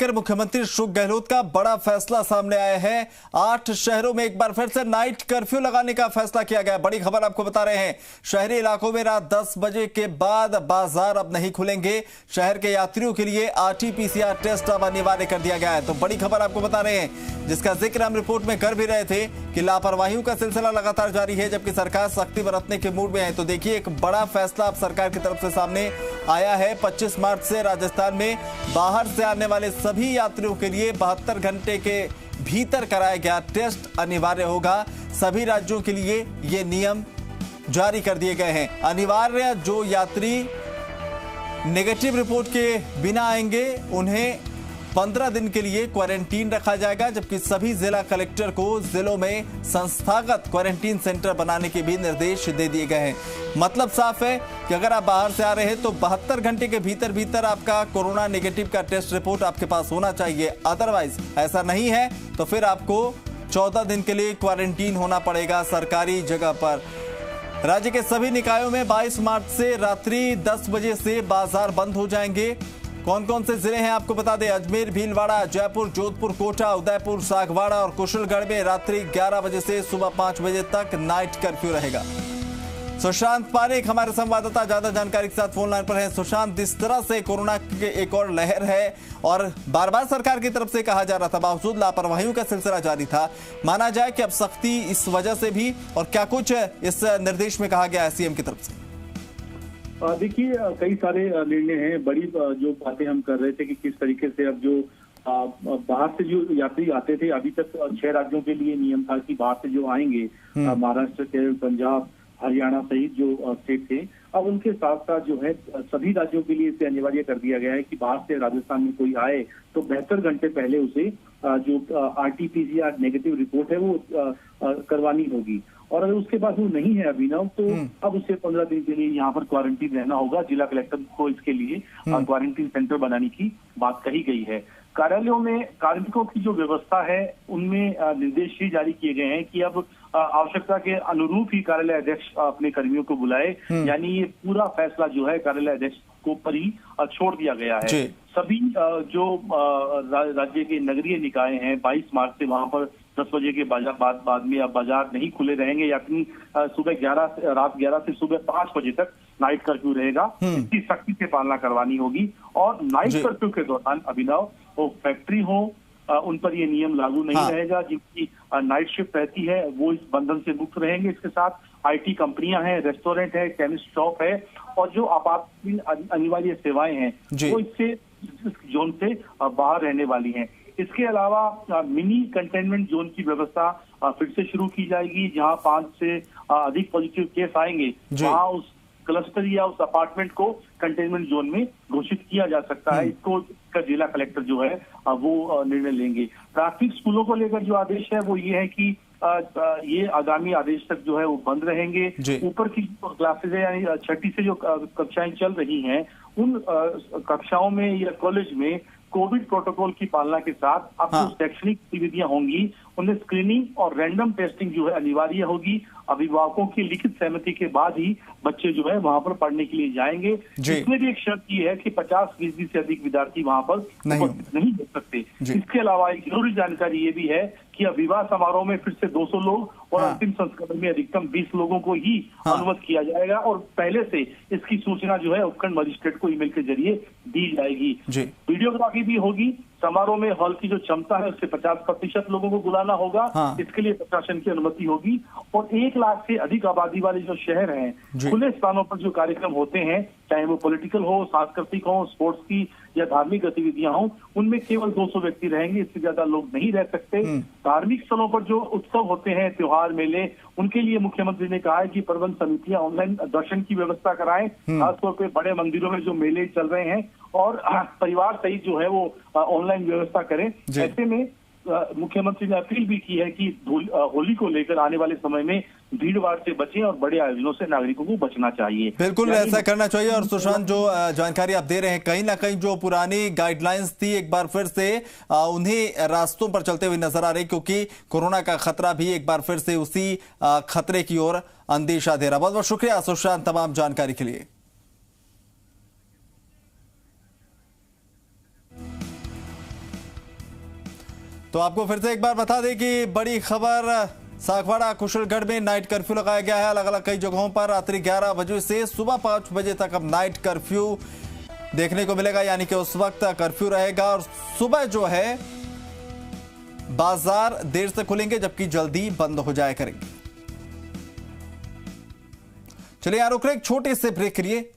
मुख्यमंत्री अशोक गहलोत का बड़ा फैसला सामने आया है। 8 शहरों में एक बार फिर से नाइट कर्फ्यू लगाने का फैसला किया गया। बड़ी खबर आपको बता रहे हैं। शहरी इलाकों में रात 10 बजे के बाद बाजार अब नहीं खुलेंगे। शहर के यात्रियों के लिए RT-PCR टेस्ट अब अनिवार्य कर दिया गया है। तो बड़ी खबर आपको बता रहे हैं, जिसका जिक्र हम रिपोर्ट में कर भी रहे थे कि लापरवाहियों का सिलसिला लगातार जारी है, जबकि सरकार सख्ती बरतने के मूड में है। तो देखिए, एक बड़ा फैसला अब सरकार की तरफ से सामने आया है। 25 मार्च से राजस्थान में बाहर से आने वाले सभी यात्रियों के लिए 72 घंटे के भीतर कराया गया टेस्ट अनिवार्य होगा। सभी राज्यों के लिए ये नियम जारी कर दिए गए हैं। अनिवार्य जो यात्री नेगेटिव रिपोर्ट के बिना आएंगे उन्हें 15 दिन के लिए क्वारंटीन रखा जाएगा, जबकि सभी जिला कलेक्टर को जिलों में संस्थागत क्वारंटीन सेंटर बनाने के भी निर्देश दे दिए गए हैं। मतलब साफ है कि अगर आप बाहर से आ रहे हैं तो 72 घंटे के भीतर आपका कोरोना नेगेटिव का टेस्ट रिपोर्ट आपके पास होना चाहिए। अदरवाइज ऐसा नहीं है तो फिर आपको 14 दिन के लिए क्वारंटीन होना पड़ेगा सरकारी जगह पर। राज्य के सभी निकायों में 22 मार्च से रात्रि 10 बजे से बाजार बंद हो जाएंगे। कौन कौन से जिले हैं आपको बता दें। अजमेर, भीलवाड़ा, जयपुर, जोधपुर, कोटा, उदयपुर, सागवाड़ा और कुशलगढ़ में रात्रि 11 बजे से सुबह 5 बजे तक नाइट कर्फ्यू रहेगा। सुशांत पारेख हमारे संवाददाता ज्यादा जानकारी के साथ फोन लाइन पर हैं। सुशांत, इस तरह से कोरोना की एक और लहर है और बार बार सरकार की तरफ से कहा जा रहा था, बावजूद लापरवाहियों का सिलसिला जारी था। माना जाए कि अब सख्ती इस वजह से भी, और क्या कुछ इस निर्देश में कहा गया है सीएम की तरफ से? देखिए, कई सारे निर्णय हैं। बड़ी जो बातें हम कर रहे थे कि किस तरीके से अब जो बाहर से जो यात्री आते थे, अभी तक 6 राज्यों के लिए नियम था कि बाहर से जो आएंगे, महाराष्ट्र, केरल, पंजाब, हरियाणा सहित जो स्टेट थे, अब उनके साथ साथ जो है सभी राज्यों के लिए इसे अनिवार्य कर दिया गया है कि बाहर से राजस्थान में कोई आए तो 72 घंटे पहले उसे जो RT-PCR नेगेटिव रिपोर्ट है वो करवानी होगी। और अगर उसके बाद वो नहीं है अभिनव, तो अब उसे 15 दिन के लिए यहाँ पर क्वारंटीन रहना होगा। जिला कलेक्टर को इसके लिए क्वारंटीन सेंटर बनाने की बात कही गई है। कार्यालयों में कार्मिकों की जो व्यवस्था है उनमें निर्देश ये जारी किए गए हैं कि अब आवश्यकता के अनुरूप ही कार्यालय अध्यक्ष अपने कर्मियों को बुलाए। यानी ये पूरा फैसला जो है कार्यालय अध्यक्ष को पर ही छोड़ दिया गया है। सभी जो राज्य के नगरीय निकाय हैं, 22 मार्च से वहां पर 10 बजे के बाद में अब बाजार नहीं खुले रहेंगे। यानी रात 11 से सुबह 5 बजे तक नाइट कर्फ्यू रहेगा। इसकी सख्ती से पालना करवानी होगी। और नाइट कर्फ्यू के दौरान अभिनव वो फैक्ट्री हो, उन पर ये नियम लागू नहीं रहेगा। जिनकी नाइट शिफ्ट रहती है वो इस बंधन से मुक्त रहेंगे। इसके साथ IT कंपनियां हैं, रेस्टोरेंट है, केमिस्ट शॉप है और जो आपातकालीन अनिवार्य सेवाएं हैं वो इससे जोन से बाहर रहने वाली हैं। इसके अलावा मिनी कंटेनमेंट जोन की व्यवस्था फिर से शुरू की जाएगी। जहां 5 से अधिक पॉजिटिव केस आएंगे वहां उस क्लस्टर या उस अपार्टमेंट को कंटेनमेंट जोन में घोषित किया जा सकता है। इसको जिला कलेक्टर जो है वो निर्णय लेंगे। प्राथमिक स्कूलों को लेकर जो आदेश है वो ये है कि ये आगामी आदेश तक जो है वो बंद रहेंगे। ऊपर की क्लासेज है, यानी 6ठी से जो कक्षाएं चल रही हैं, उन कक्षाओं में या कॉलेज में कोविड प्रोटोकॉल की पालना के साथ अब जो शैक्षणिक गतिविधियां होंगी उनमें स्क्रीनिंग और रैंडम टेस्टिंग जो है अनिवार्य होगी। अभिभावकों की लिखित सहमति के बाद ही बच्चे जो है वहां पर पढ़ने के लिए जाएंगे। इसमें भी एक शर्त ये है कि 50% से अधिक विद्यार्थी वहां पर उपस्थित नहीं हो सकते। इसके अलावा एक जरूरी जानकारी ये भी है कि अब विवाह समारोह में फिर से 200 लोग और अंतिम संस्करण में अधिकतम 20 लोगों को ही अनुमत किया जाएगा। और पहले से इसकी सूचना जो है उपखंड मजिस्ट्रेट को ईमेल के जरिए दी जाएगी। वीडियोग्राफी भी होगी। समारोह में हॉल की जो क्षमता है उससे 50% लोगों को बुलाना होगा। इसके लिए प्रशासन की अनुमति होगी। और 1 लाख से अधिक आबादी वाले जो शहर हैं, खुले स्थानों पर जो कार्यक्रम होते हैं, चाहे वो पॉलिटिकल हो, सांस्कृतिक हो, स्पोर्ट्स की या धार्मिक गतिविधियां हो, उनमें केवल 200 व्यक्ति रहेंगे। इससे ज्यादा लोग नहीं रह सकते। धार्मिक स्थलों पर जो उत्सव होते हैं, त्योहार, मेले, उनके लिए मुख्यमंत्री ने कहा है कि प्रबंध समितियां ऑनलाइन दर्शन की व्यवस्था कराएं। खासतौर पर बड़े मंदिरों में जो मेले चल रहे हैं और परिवार सहित जो है वो ऑनलाइन व्यवस्था करें। ऐसे में मुख्यमंत्री ने अपील भी की है कि होली को लेकर आने वाले समय में भीड़-भाड़ से बचें और बड़े आयोजनों से नागरिकों को बचना चाहिए। बिल्कुल ऐसा करना चाहिए। और सुशांत, जो जानकारी आप दे रहे हैं, कहीं ना कहीं जो पुरानी गाइडलाइंस थी एक बार फिर से उन्हीं रास्तों पर चलते हुए नजर आ रही, क्योंकि कोरोना का खतरा भी एक बार फिर से उसी खतरे की ओर अंदेशा दे रहा। बहुत बहुत शुक्रिया सुशांत तमाम जानकारी के लिए। तो आपको फिर से एक बार बता दें कि बड़ी खबर सागवाड़ा कुशलगढ़ में नाइट कर्फ्यू लगाया गया है। अलग अलग कई जगहों पर रात्रि 11 बजे से सुबह 5 बजे तक अब नाइट कर्फ्यू देखने को मिलेगा, यानी कि उस वक्त कर्फ्यू रहेगा। और सुबह जो है बाजार देर से खुलेंगे जबकि जल्दी बंद हो जाया करेंगे। चलिए यहां रुक रहे एक छोटे से ब्रेक के लिए।